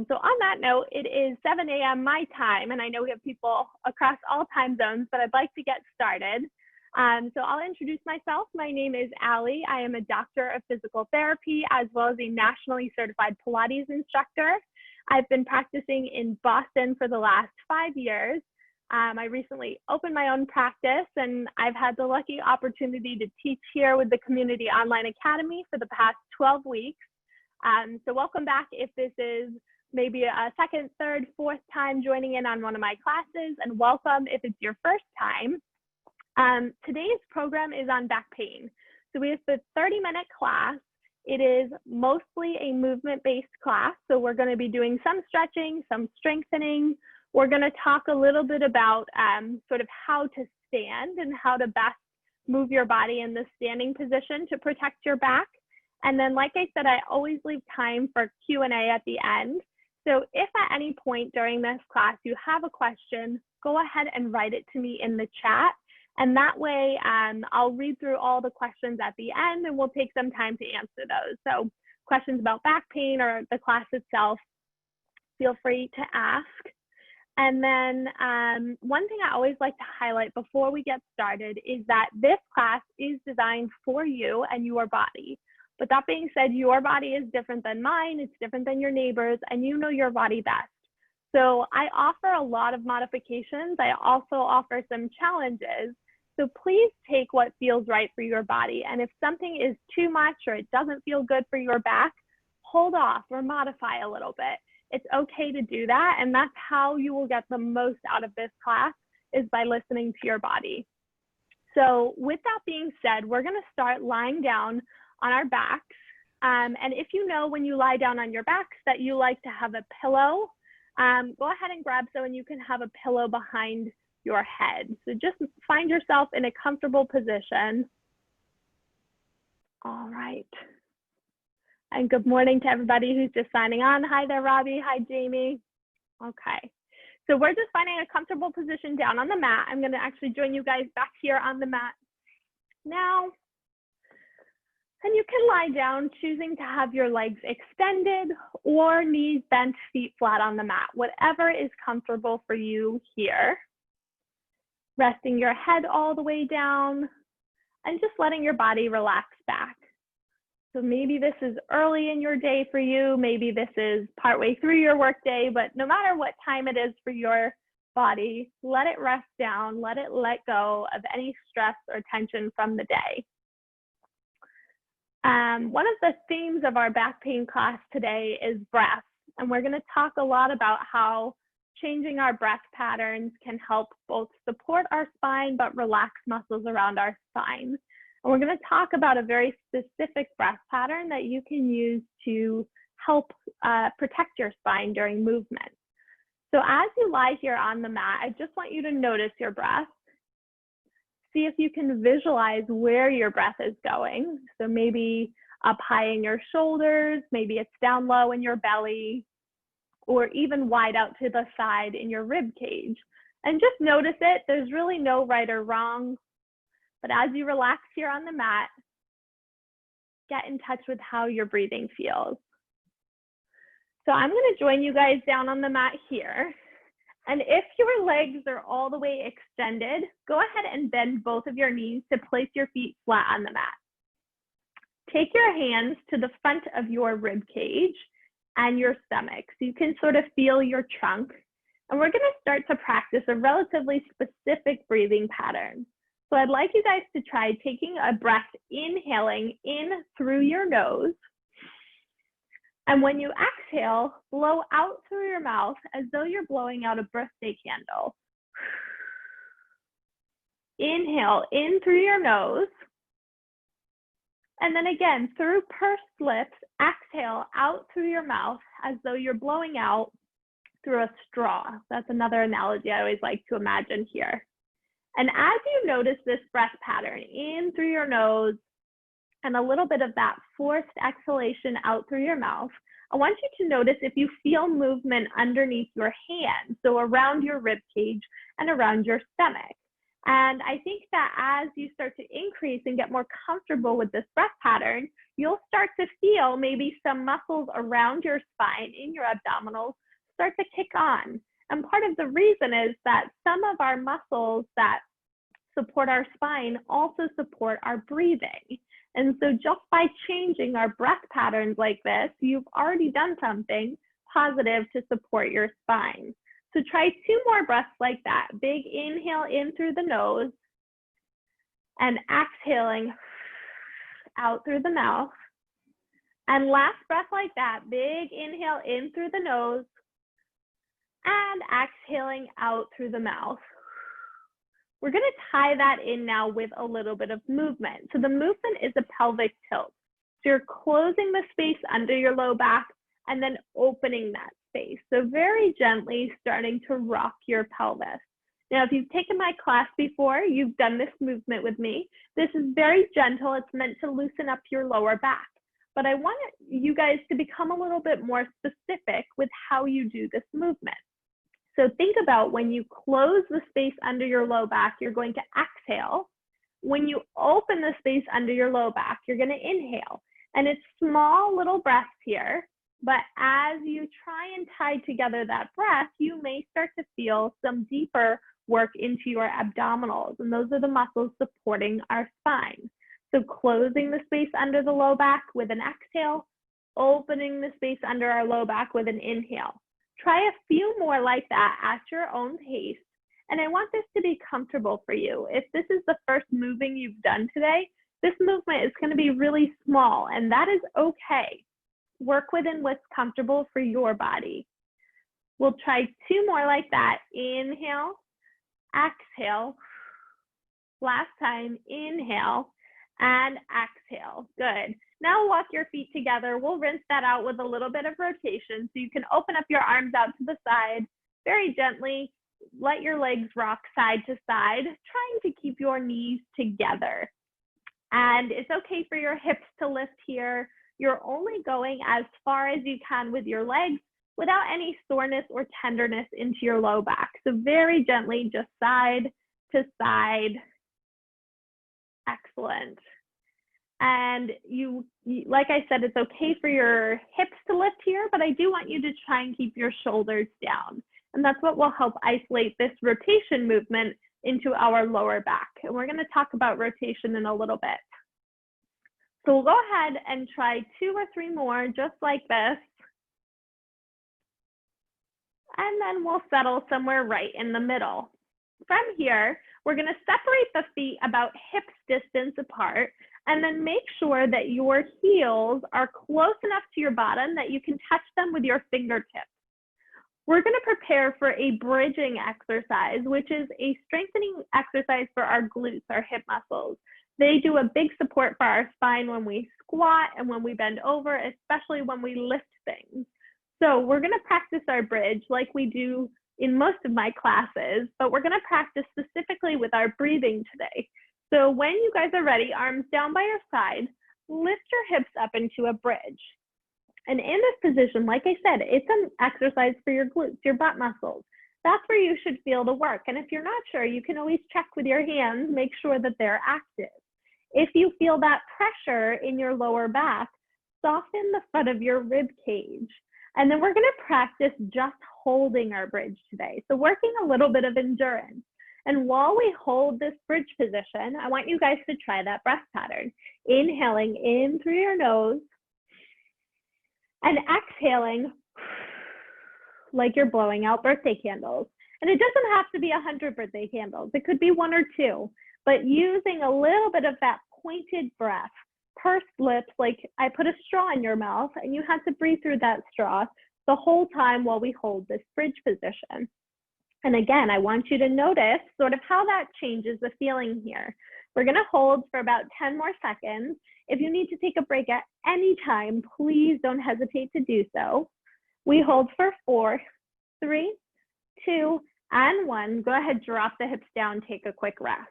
So on that note, it is 7 a.m. my time, and I know we have people across all time zones, but I'd like to get started. So I'll introduce myself. My name is Allie. I am a doctor of physical therapy, as well as a nationally certified Pilates instructor. I've been practicing in Boston for the last 5 years. I recently opened my own practice, and I've had the lucky opportunity to teach here with the Community Online Academy for the past 12 weeks. So welcome back if this is maybe a second, third, fourth time joining in on one of my classes, and welcome if it's your first time. Today's program is on back pain. So we have the 30-minute class. It is mostly a movement-based class. So we're going to be doing some stretching, some strengthening. We're going to talk a little bit about sort of how to stand and how to best move your body in the standing position to protect your back. And then, like I said, I always leave time for Q&A at the end. So if at any point during this class you have a question, go ahead and write it to me in the chat. And that way I'll read through all the questions at the end, and we'll take some time to answer those. So questions about back pain or the class itself, feel free to ask. And then one thing I always like to highlight before we get started is that this class is designed for you and your body. But that being said, your body is different than mine, it's different than your neighbors, and you know your body best. So I offer a lot of modifications. I also offer some challenges. So please take what feels right for your body. And if something is too much or it doesn't feel good for your back, hold off or modify a little bit. It's okay to do that. And that's how you will get the most out of this class, is by listening to your body. So with that being said, we're going to start lying down on our backs. And if you know when you lie down on your backs that you like to have a pillow, go ahead and grab so, and you can have a pillow behind your head. So just find yourself in a comfortable position. All right. And good morning to everybody who's just signing on. Hi there, Robbie. Hi, Jamie. Okay. So we're just finding a comfortable position down on the mat. I'm going to actually join you guys back here on the mat now. And you can lie down, choosing to have your legs extended or knees bent, feet flat on the mat, whatever is comfortable for you here. Resting your head all the way down and just letting your body relax back. So maybe this is early in your day for you, maybe this is partway through your workday, but no matter what time it is for your body, let it rest down, let it let go of any stress or tension from the day. One of the themes of our back pain class today is breath, and we're going to talk a lot about how changing our breath patterns can help both support our spine but relax muscles around our spine. And we're going to talk about a very specific breath pattern that you can use to help protect your spine during movement. So as you lie here on the mat, I just want you to notice your breath. See if you can visualize where your breath is going. So maybe up high in your shoulders, maybe it's down low in your belly, or even wide out to the side in your rib cage. And just notice it. There's really no right or wrong. But as you relax here on the mat, get in touch with how your breathing feels. So I'm going to join you guys down on the mat here. And if your legs are all the way extended, go ahead and bend both of your knees to place your feet flat on the mat. Take your hands to the front of your rib cage and your stomach, so you can sort of feel your trunk. And we're going to start to practice a relatively specific breathing pattern. So I'd like you guys to try taking a breath, inhaling in through your nose. And when you exhale, blow out through your mouth as though you're blowing out a birthday candle. Inhale in through your nose. And then again, through pursed lips, exhale out through your mouth as though you're blowing out through a straw. That's another analogy I always like to imagine here. And as you notice this breath pattern in through your nose and a little bit of that forced exhalation out through your mouth, I want you to notice if you feel movement underneath your hands, so around your rib cage and around your stomach. And I think that as you start to increase and get more comfortable with this breath pattern, you'll start to feel maybe some muscles around your spine in your abdominals start to kick on. And part of the reason is that some of our muscles that support our spine also support our breathing. And so just by changing our breath patterns like this, you've already done something positive to support your spine. So try 2 more breaths like that. Big inhale in through the nose and exhaling out through the mouth. And last breath like that, big inhale in through the nose and exhaling out through the mouth. We're going to tie that in now with a little bit of movement. So the movement is a pelvic tilt. So you're closing the space under your low back and then opening that space. So very gently starting to rock your pelvis. Now, if you've taken my class before, you've done this movement with me. This is very gentle. It's meant to loosen up your lower back. But I want you guys to become a little bit more specific with how you do this movement. So think about when you close the space under your low back, you're going to exhale. When you open the space under your low back, you're going to inhale. And it's small little breaths here, but as you try and tie together that breath, you may start to feel some deeper work into your abdominals, and those are the muscles supporting our spine. So closing the space under the low back with an exhale, opening the space under our low back with an inhale. Try a few more like that at your own pace. And I want this to be comfortable for you. If this is the first moving you've done today, this movement is going to be really small, and that is okay. Work within what's comfortable for your body. We'll try 2 more like that. Inhale, exhale. Last time, inhale and exhale. Good. Now walk your feet together. We'll rinse that out with a little bit of rotation. So you can open up your arms out to the side very gently. Let your legs rock side to side, trying to keep your knees together. And it's okay for your hips to lift here. You're only going as far as you can with your legs without any soreness or tenderness into your low back. So very gently, just side to side. Excellent. And like I said, it's okay for your hips to lift here, but I do want you to try and keep your shoulders down. And that's what will help isolate this rotation movement into our lower back. And we're going to talk about rotation in a little bit. So we'll go ahead and try 2 or 3 more just like this. And then we'll settle somewhere right in the middle. From here, we're going to separate the feet about hip distance apart, and then make sure that your heels are close enough to your bottom that you can touch them with your fingertips. We're going to prepare for a bridging exercise, which is a strengthening exercise for our glutes, our hip muscles. They do a big support for our spine when we squat and when we bend over, especially when we lift things. So we're going to practice our bridge like we do in most of my classes, but we're going to practice specifically with our breathing today. So when you guys are ready, arms down by your side, lift your hips up into a bridge. And in this position, like I said, it's an exercise for your glutes, your butt muscles. That's where you should feel the work. And if you're not sure, you can always check with your hands, make sure that they're active. If you feel that pressure in your lower back, soften the front of your rib cage. And then we're going to practice just holding our bridge today. So working a little bit of endurance. And while we hold this bridge position, I want you guys to try that breath pattern. Inhaling in through your nose and exhaling like you're blowing out birthday candles. And it doesn't have to be 100 birthday candles. It could be 1 or 2, but using a little bit of that pointed breath, pursed lips, like I put a straw in your mouth and you have to breathe through that straw the whole time while we hold this bridge position. And again, I want you to notice sort of how that changes the feeling here. We're going to hold for about 10 more seconds. If you need to take a break at any time, please don't hesitate to do so. We hold for 4, 3, 2, and 1. Go ahead, drop the hips down, take a quick rest.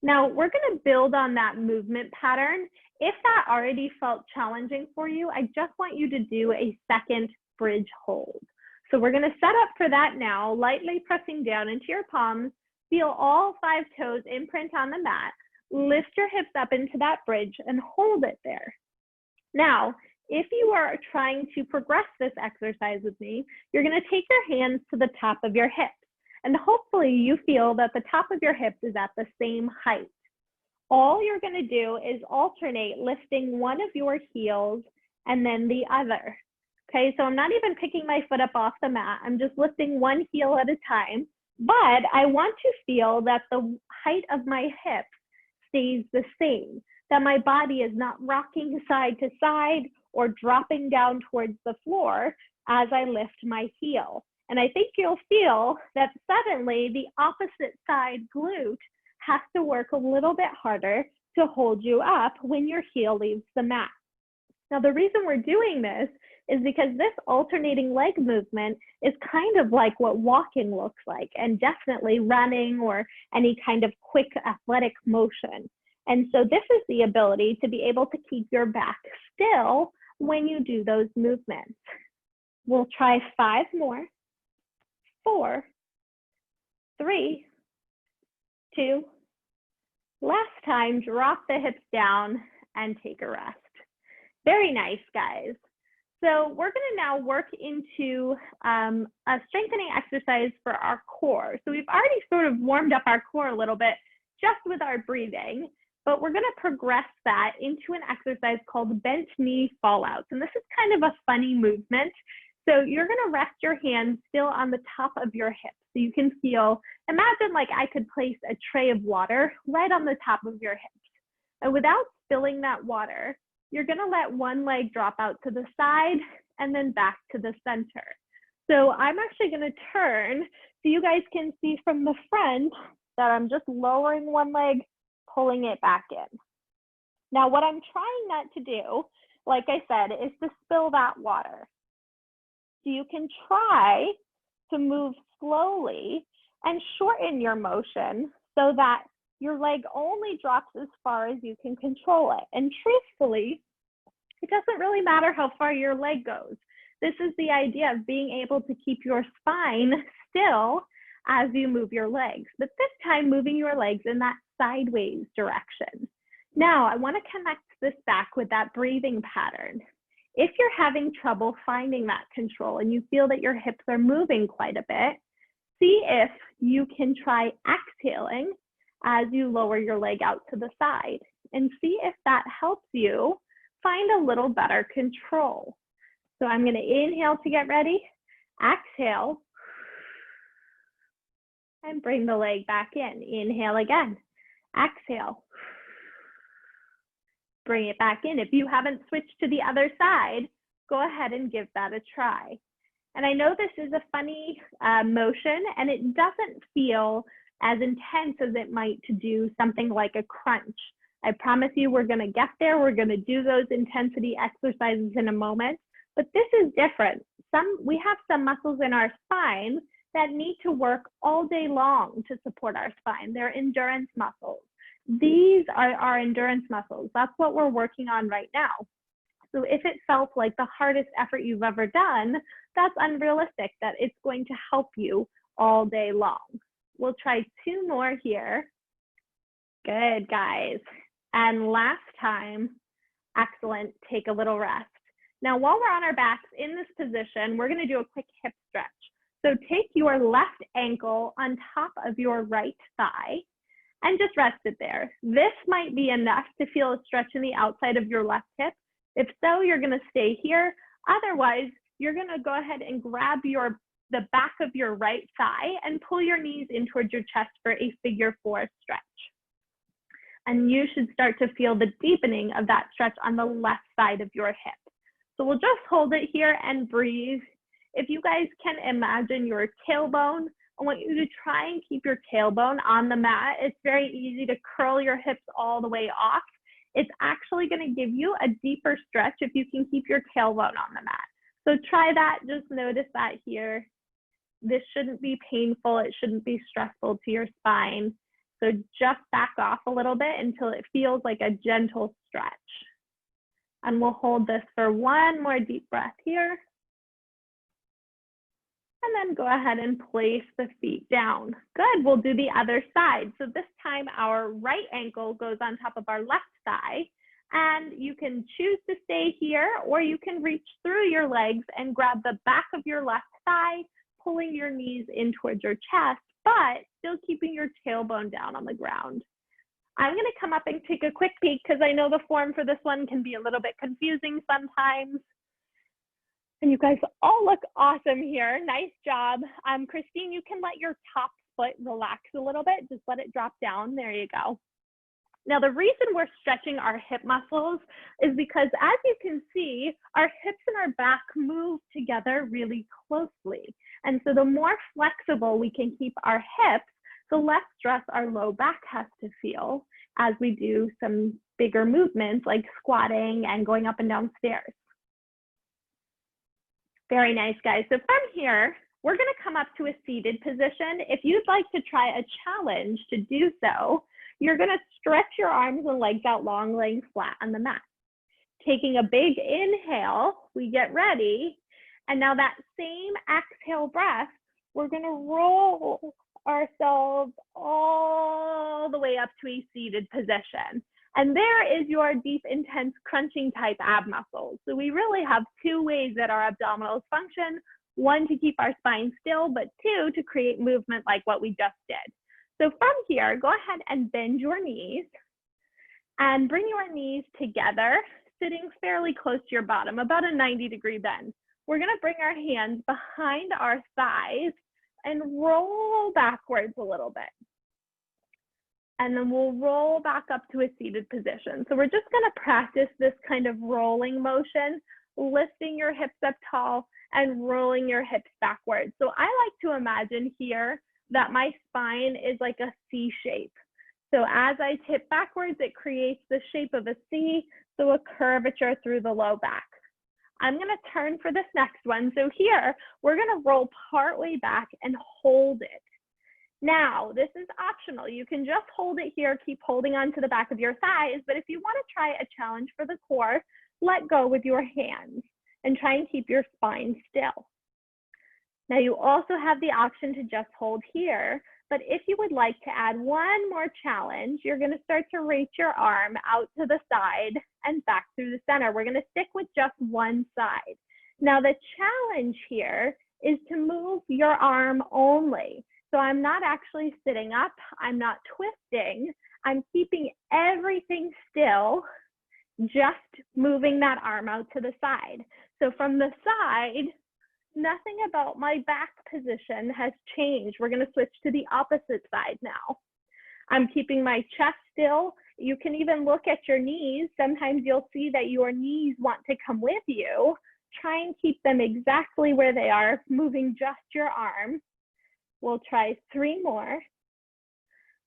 Now, we're going to build on that movement pattern. If that already felt challenging for you, I just want you to do a second bridge hold. So we're going to set up for that now, lightly pressing down into your palms, Feel all 5 toes imprint on the mat. Lift your hips up into that bridge and hold it there. Now, if you are trying to progress this exercise with me, you're going to take your hands to the top of your hips. And hopefully you feel that the top of your hips is at the same height. All you're going to do is alternate lifting one of your heels and then the other. Okay, so I'm not even picking my foot up off the mat. I'm just lifting one heel at a time. But I want to feel that the height of my hips stays the same, that my body is not rocking side to side or dropping down towards the floor as I lift my heel. And I think you'll feel that suddenly the opposite side glute has to work a little bit harder to hold you up when your heel leaves the mat. Now, the reason we're doing this is because this alternating leg movement is kind of like what walking looks like, and definitely running or any kind of quick athletic motion. And so this is the ability to be able to keep your back still when you do those movements. We'll try 5 more. 4, 3, 2. Last time, drop the hips down and take a rest. Very nice, guys. So we're going to now work into a strengthening exercise for our core. So we've already sort of warmed up our core a little bit just with our breathing, but we're going to progress that into an exercise called bent knee fallouts. And this is kind of a funny movement. So you're going to rest your hands still on the top of your hips. So you can feel, imagine like I could place a tray of water right on the top of your hips. And without spilling that water, you're going to let one leg drop out to the side and then back to the center. So I'm actually going to turn so you guys can see from the front that I'm just lowering one leg, pulling it back in. Now, what I'm trying not to do, like I said, is to spill that water. So you can try to move slowly and shorten your motion so that your leg only drops as far as you can control it. And truthfully, it doesn't really matter how far your leg goes. This is the idea of being able to keep your spine still as you move your legs, but this time moving your legs in that sideways direction. Now, I want to connect this back with that breathing pattern. If you're having trouble finding that control and you feel that your hips are moving quite a bit, see if you can try exhaling as you lower your leg out to the side, and see if that helps you find a little better control. So I'm going to inhale to get ready, exhale, and bring the leg back in. Inhale again, exhale, bring it back in. If you haven't switched to the other side, go ahead and give that a try. And I know this is a funny motion, and it doesn't feel as intense as it might to do something like a crunch. I promise you we're going to get there. We're going to do those intensity exercises in a moment, but this is different. We have some muscles in our spine that need to work all day long to support our spine. They're endurance muscles. These are our endurance muscles. That's what we're working on right now. So if it felt like the hardest effort you've ever done, that's unrealistic, that it's going to help you all day long. We'll try 2 more here. Good, guys. And last time, excellent, take a little rest. Now, while we're on our backs in this position, we're gonna do a quick hip stretch. So take your left ankle on top of your right thigh and just rest it there. This might be enough to feel a stretch in the outside of your left hip. If so, you're gonna stay here. Otherwise, you're gonna go ahead and grab the back of your right thigh and pull your knees in towards your chest for a figure 4 stretch. And you should start to feel the deepening of that stretch on the left side of your hip. So we'll just hold it here and breathe. If you guys can imagine your tailbone, I want you to try and keep your tailbone on the mat. It's very easy to curl your hips all the way off. It's actually going to give you a deeper stretch if you can keep your tailbone on the mat. So try that, just notice that here. This shouldn't be painful, it shouldn't be stressful to your spine. So just back off a little bit until it feels like a gentle stretch. And we'll hold this for 1 more deep breath here. And then go ahead and place the feet down. Good, we'll do the other side. So this time our right ankle goes on top of our left thigh, and you can choose to stay here, or you can reach through your legs and grab the back of your left thigh, pulling your knees in towards your chest, but still keeping your tailbone down on the ground. I'm going to come up and take a quick peek because I know the form for this one can be a little bit confusing sometimes. And you guys all look awesome here. Nice job. Christine, you can let your top foot relax a little bit. Just let it drop down. There you go. Now, the reason we're stretching our hip muscles is because, as you can see, our hips and our back move together really closely. And so the more flexible we can keep our hips, the less stress our low back has to feel as we do some bigger movements like squatting and going up and down stairs. Very nice, guys. So from here, we're going to come up to a seated position. If you'd like to try a challenge to do so, you're going to stretch your arms and legs out long, laying flat on the mat. Taking a big inhale, we get ready. And now that same exhale breath, we're going to roll ourselves all the way up to a seated position. And there is your deep, intense, crunching type ab muscles. So we really have two ways that our abdominals function. One, to keep our spine still, but two, to create movement like what we just did. So from here, go ahead and bend your knees and bring your knees together, sitting fairly close to your bottom, about a 90-degree bend. We're going to bring our hands behind our thighs and roll backwards a little bit. And then we'll roll back up to a seated position. So we're just going to practice this kind of rolling motion, lifting your hips up tall and rolling your hips backwards. So I like to imagine here that my spine is like a C shape. So as I tip backwards, it creates the shape of a C, so a curvature through the low back. I'm going to turn for this next one. So here, we're going to roll partway back and hold it. Now, this is optional. You can just hold it here, keep holding on to the back of your thighs, but if you want to try a challenge for the core, let go with your hands and try and keep your spine still. Now, you also have the option to just hold here, but if you would like to add one more challenge, you're going to start to reach your arm out to the side and back through the center. We're going to stick with just one side. Now, the challenge here is to move your arm only. So I'm not actually sitting up, I'm not twisting, I'm keeping everything still, just moving that arm out to the side. So from the side, nothing about my back position has changed. We're going to switch to the opposite side now. I'm keeping my chest still. You can even look at your knees. Sometimes you'll see that your knees want to come with you. Try and keep them exactly where they are, moving just your arm. We'll try 3 more.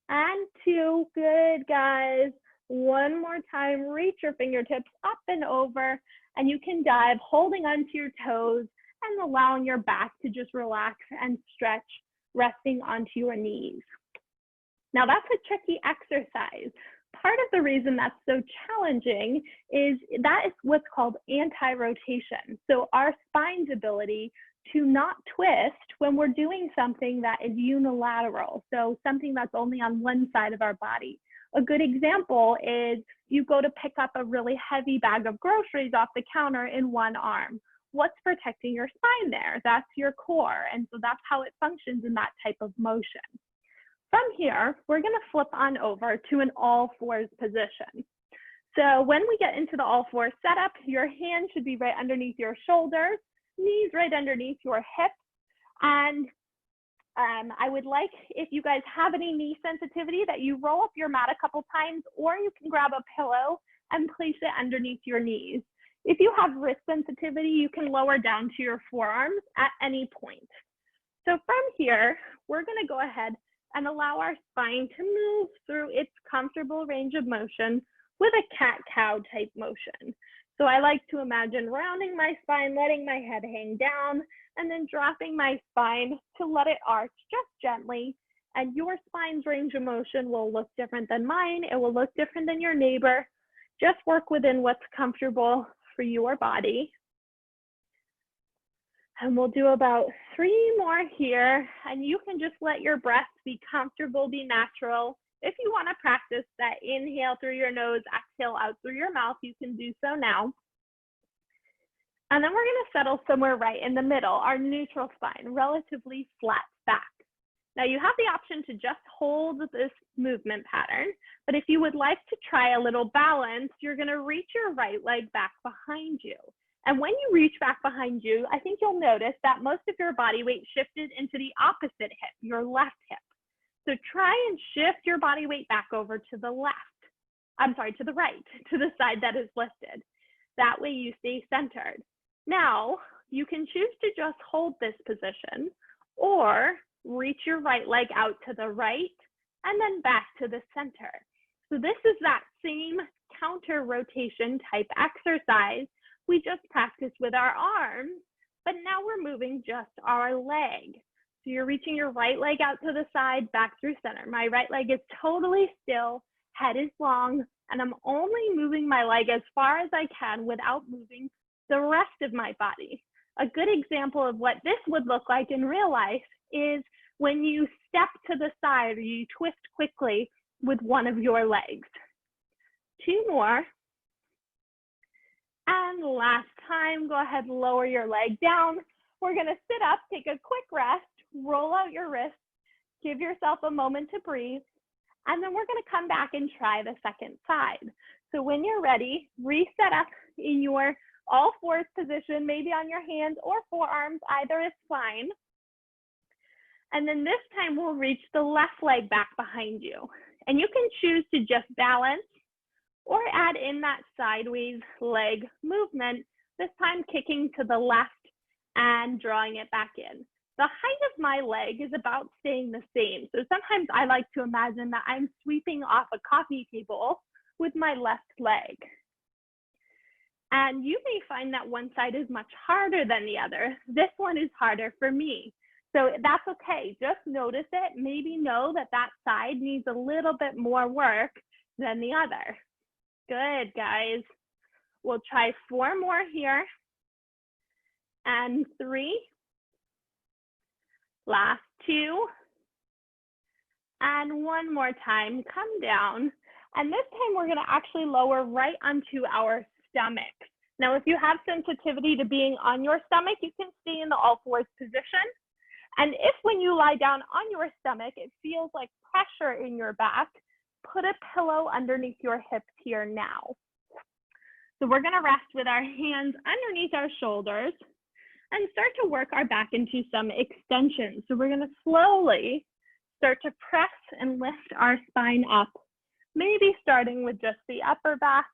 And 2, good guys. One more time, reach your fingertips up and over, and you can dive holding onto your toes and allowing your back to just relax and stretch, resting onto your knees. Now that's a tricky exercise. Part of the reason that's so challenging is that is what's called anti-rotation. So our spine's ability to not twist when we're doing something that is unilateral, so something that's only on one side of our body. A good example is you go to pick up a really heavy bag of groceries off the counter in one arm. What's protecting your spine there? That's your core, and so that's how it functions in that type of motion. From here, we're going to flip on over to an all-fours position. So when we get into the all-fours setup, your hand should be right underneath your shoulders, knees right underneath your hips, and I would like, if you guys have any knee sensitivity, that you roll up your mat a couple times, or you can grab a pillow and place it underneath your knees. If you have wrist sensitivity, you can lower down to your forearms at any point. So from here, we're going to go ahead and allow our spine to move through its comfortable range of motion with a cat-cow type motion. So I like to imagine rounding my spine, letting my head hang down, and then dropping my spine to let it arch just gently. And your spine's range of motion will look different than mine. It will look different than your neighbor. Just work within what's comfortable for your body. And we'll do about 3 more here, and you can just let your breath be comfortable, be natural. If you want to practice that inhale through your nose, exhale out through your mouth, you can do so now. And then we're going to settle somewhere right in the middle, our neutral spine, relatively flat back. Now you have the option to just hold this movement pattern, but if you would like to try a little balance, you're going to reach your right leg back behind you. And when you reach back behind you, I think you'll notice that most of your body weight shifted into the opposite hip, your left hip. So try and shift your body weight back over to the left. I'm sorry, to the right, to the side that is lifted. That way you stay centered. Now, you can choose to just hold this position or reach your right leg out to the right and then back to the center. So this is that same counter rotation type exercise we just practiced with our arms, but now we're moving just our leg. So you're reaching your right leg out to the side, back through center. My right leg is totally still, head is long, and I'm only moving my leg as far as I can without moving the rest of my body. A good example of what this would look like in real life is when you step to the side or you twist quickly with one of your legs. 2 more. And last time, go ahead, lower your leg down. We're gonna sit up, take a quick rest, roll out your wrists, give yourself a moment to breathe, and then we're gonna come back and try the second side. So when you're ready, reset up in your all fours position, maybe on your hands or forearms, either is fine. And then this time we'll reach the left leg back behind you. And you can choose to just balance or add in that sideways leg movement, this time kicking to the left and drawing it back in. The height of my leg is about staying the same. So sometimes I like to imagine that I'm sweeping off a coffee table with my left leg. And you may find that one side is much harder than the other. This one is harder for me. So that's okay, just notice it, maybe know that that side needs a little bit more work than the other. Good, guys. We'll try 4 more here. And 3. Last 2. And 1 more time, come down. And this time we're gonna actually lower right onto our stomach. Now, if you have sensitivity to being on your stomach, you can stay in the all fours position. And if when you lie down on your stomach, it feels like pressure in your back, put a pillow underneath your hips here now. So we're gonna rest with our hands underneath our shoulders and start to work our back into some extensions. So we're gonna slowly start to press and lift our spine up, maybe starting with just the upper back.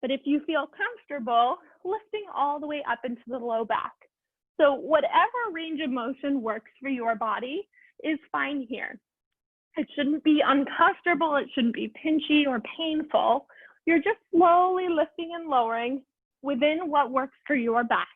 But if you feel comfortable, lifting all the way up into the low back. So whatever range of motion works for your body is fine here. It shouldn't be uncomfortable, it shouldn't be pinchy or painful. You're just slowly lifting and lowering within what works for your back.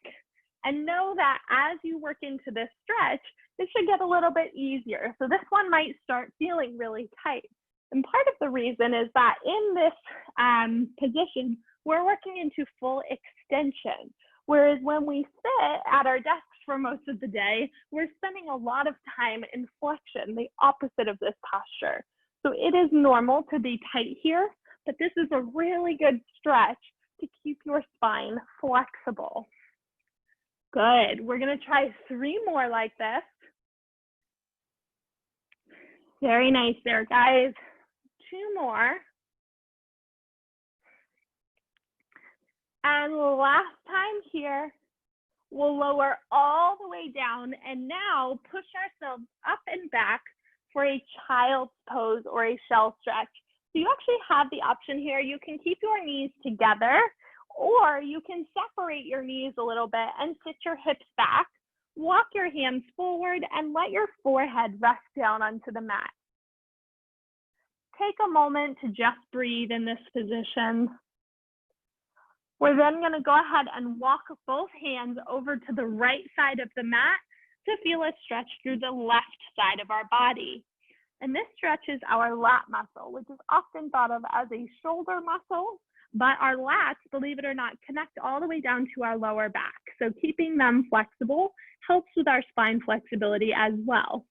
And know that as you work into this stretch, it should get a little bit easier. So this one might start feeling really tight. And part of the reason is that in this position, we're working into full extension. Whereas when we sit at our desks for most of the day, we're spending a lot of time in flexion, the opposite of this posture. So it is normal to be tight here, but this is a really good stretch to keep your spine flexible. Good, we're gonna try 3 more like this. Very nice there, guys. 2 more. And last time here, we'll lower all the way down and now push ourselves up and back for a child's pose or a shell stretch. So you actually have the option here. You can keep your knees together, or you can separate your knees a little bit and sit your hips back, walk your hands forward, and let your forehead rest down onto the mat. Take a moment to just breathe in this position. We're then going to go ahead and walk both hands over to the right side of the mat to feel a stretch through the left side of our body. And this stretches our lat muscle, which is often thought of as a shoulder muscle, but our lats, believe it or not, connect all the way down to our lower back. So keeping them flexible helps with our spine flexibility as well.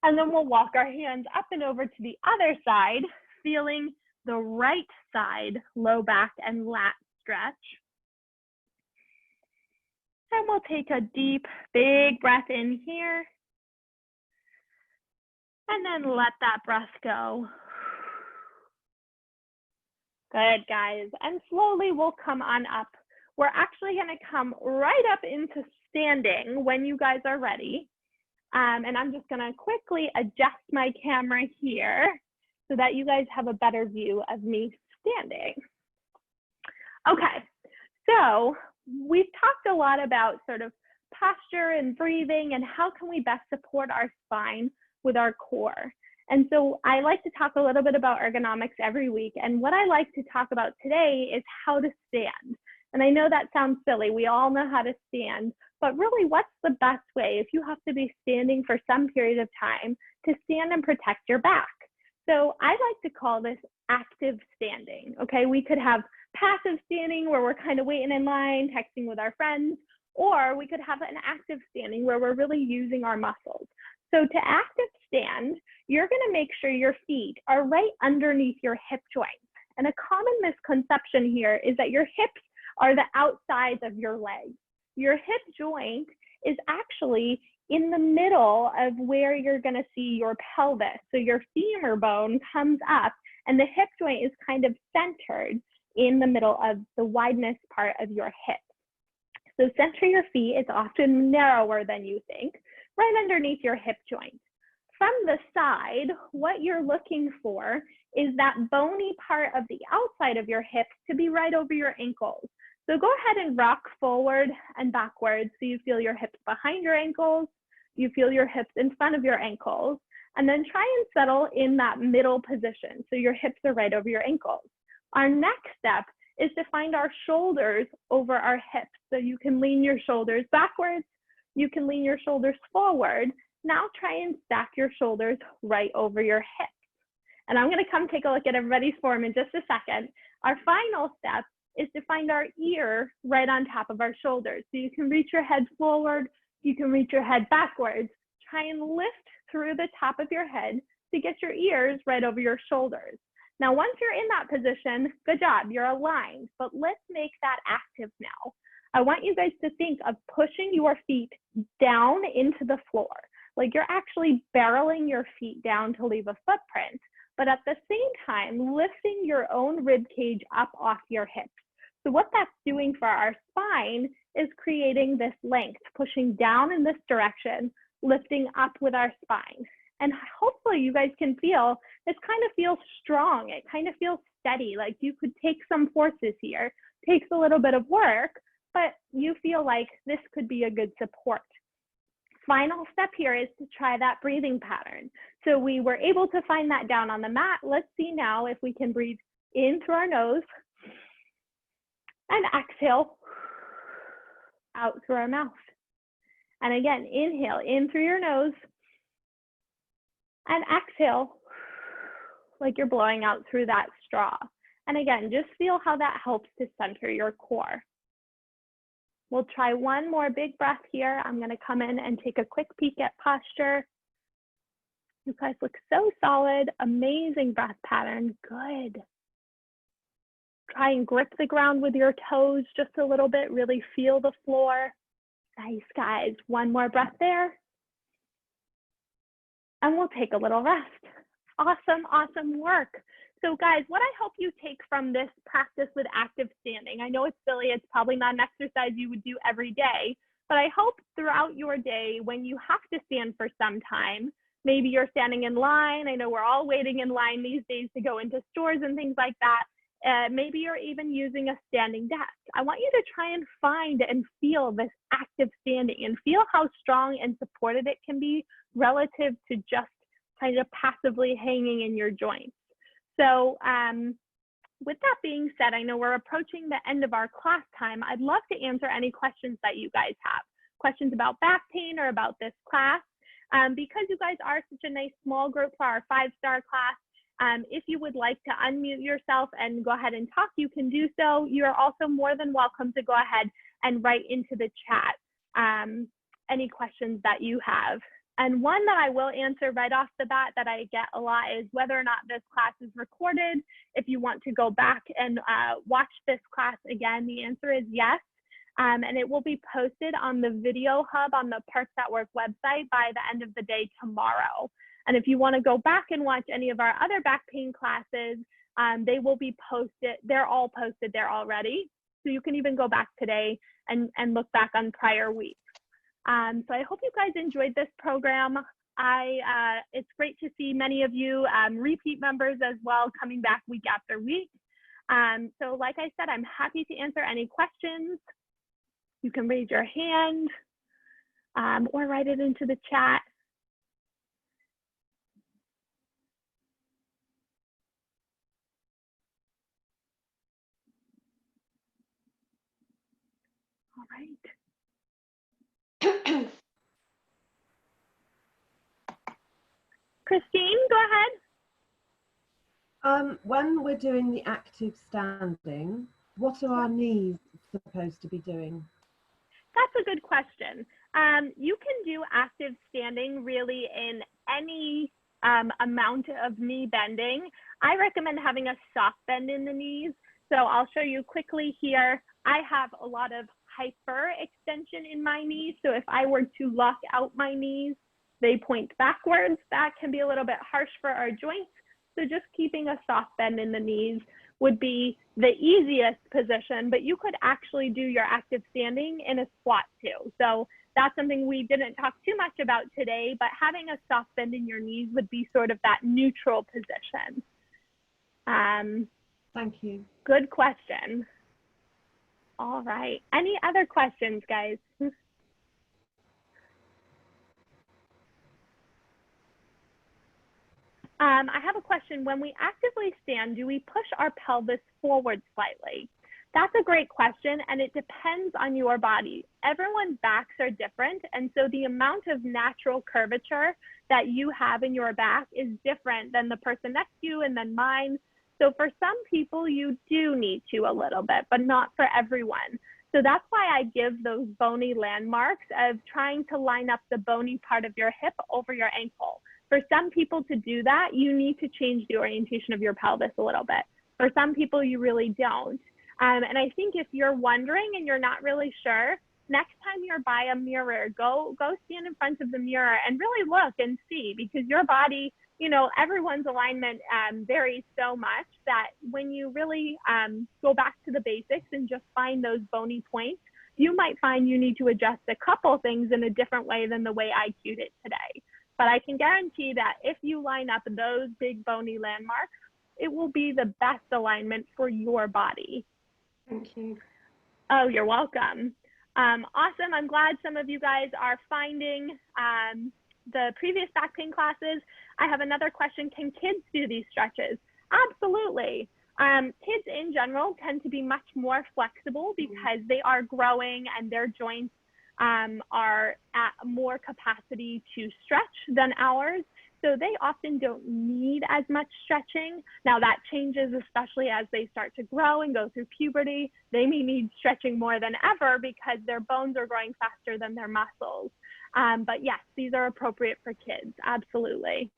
And then we'll walk our hands up and over to the other side, feeling the right side low back and lat stretch. And we'll take a deep, big breath in here. And then let that breath go. Good, guys. And slowly we'll come on up. We're actually going to come right up into standing when you guys are ready. And I'm just going to quickly adjust my camera here so that you guys have a better view of me standing. Okay, so we've talked a lot about sort of posture and breathing and how can we best support our spine with our core. And so I like to talk a little bit about ergonomics every week. And what I like to talk about today is how to stand. And I know that sounds silly. We all know how to stand, but really what's the best way if you have to be standing for some period of time to stand and protect your back? So I like to call this active standing, okay? We could have passive standing where we're kind of waiting in line, texting with our friends, or we could have an active standing where we're really using our muscles. So to active stand, you're gonna make sure your feet are right underneath your hip joints. And a common misconception here is that your hips are the outsides of your legs. Your hip joint is actually in the middle of where you're gonna see your pelvis. So your femur bone comes up and the hip joint is kind of centered in the middle of the wideness part of your hip. So center your feet, it's often narrower than you think, right underneath your hip joint. From the side, what you're looking for is that bony part of the outside of your hips to be right over your ankles. So go ahead and rock forward and backwards so you feel your hips behind your ankles, you feel your hips in front of your ankles, and then try and settle in that middle position so your hips are right over your ankles. Our next step is to find our shoulders over our hips. So you can lean your shoulders backwards, you can lean your shoulders forward. Now try and stack your shoulders right over your hips. And I'm gonna come take a look at everybody's form in just a second. Our final step is to find our ear right on top of our shoulders. So you can reach your head forward, you can reach your head backwards. Try and lift through the top of your head to get your ears right over your shoulders. Now, once you're in that position, good job, you're aligned, but let's make that active now. I want you guys to think of pushing your feet down into the floor, like you're actually barreling your feet down to leave a footprint, but at the same time, lifting your own rib cage up off your hips. So what that's doing for our spine is creating this length, pushing down in this direction, lifting up with our spine. And hopefully you guys can feel, this kind of feels strong. It kind of feels steady, like you could take some forces here. Takes a little bit of work, but you feel like this could be a good support. Final step here is to try that breathing pattern. So we were able to find that down on the mat. Let's see now if we can breathe in through our nose and exhale out through our mouth. And again, inhale in through your nose and exhale like you're blowing out through that straw. And again, just feel how that helps to center your core. We'll try one more big breath here. I'm gonna come in and take a quick peek at posture. You guys look so solid, amazing breath pattern, good. Try and grip the ground with your toes just a little bit, really feel the floor. Nice, guys, one more breath there. And we'll take a little rest. Awesome, awesome work. So guys, what I hope you take from this practice with active standing, I know it's silly, it's probably not an exercise you would do every day, but I hope throughout your day when you have to stand for some time, maybe you're standing in line, I know we're all waiting in line these days to go into stores and things like that, maybe you're even using a standing desk. I want you to try and find and feel this active standing and feel how strong and supported it can be relative to just kind of passively hanging in your joints. So with that being said, I know we're approaching the end of our class time. I'd love to answer any questions that you guys have. Questions about back pain or about this class. Because you guys are such a nice small group for our 5-star class, if you would like to unmute yourself and go ahead and talk, you can do so. You are also more than welcome to go ahead and write into the chat any questions that you have. And one that I will answer right off the bat that I get a lot is whether or not this class is recorded. If you want to go back and watch this class again, the answer is yes. And it will be posted on the Video Hub on the Parks at Work website by the end of the day tomorrow. And if you want to go back and watch any of our other back pain classes, they will be posted. They're all posted there already. So you can even go back today and look back on prior weeks. So I hope you guys enjoyed this program. It's great to see many of you repeat members as well, coming back week after week. So like I said, I'm happy to answer any questions. You can raise your hand or write it into the chat. All right. Christine, go ahead. When we're doing the active standing, what are our knees supposed to be doing? That's a good question. You can do active standing really in any amount of knee bending. I recommend having a soft bend in the knees. So I'll show you quickly here. I have a lot of hyper extension in my knees. So if I were to lock out my knees, they point backwards. That can be a little bit harsh for our joints. So just keeping a soft bend in the knees would be the easiest position, but you could actually do your active standing in a squat too. So that's something we didn't talk too much about today, but having a soft bend in your knees would be sort of that neutral position. Thank you. Good question. All right. Any other questions, guys? I have a question. When we actively stand, do we push our pelvis forward slightly? That's a great question, and it depends on your body. Everyone's backs are different, and so the amount of natural curvature that you have in your back is different than the person next to you and then mine. So for some people, you do need to a little bit, but not for everyone. So that's why I give those bony landmarks of trying to line up the bony part of your hip over your ankle. For some people to do that, you need to change the orientation of your pelvis a little bit. For some people, you really don't. And I think if you're wondering and you're not really sure, next time you're by a mirror, go stand in front of the mirror and really look and see, because your body, you know, everyone's alignment varies so much that when you really go back to the basics and just find those bony points, you might find you need to adjust a couple things in a different way than the way I cued it today. But I can guarantee that if you line up those big bony landmarks, it will be the best alignment for your body. Thank you. Oh, you're welcome. Awesome. I'm glad some of you guys are finding the previous back pain classes. I have another question. Can kids do these stretches? Absolutely. Kids in general tend to be much more flexible because they are growing and their joints are at more capacity to stretch than ours. So they often don't need as much stretching. Now that changes, especially as they start to grow and go through puberty. They may need stretching more than ever because their bones are growing faster than their muscles. But yes, these are appropriate for kids, absolutely.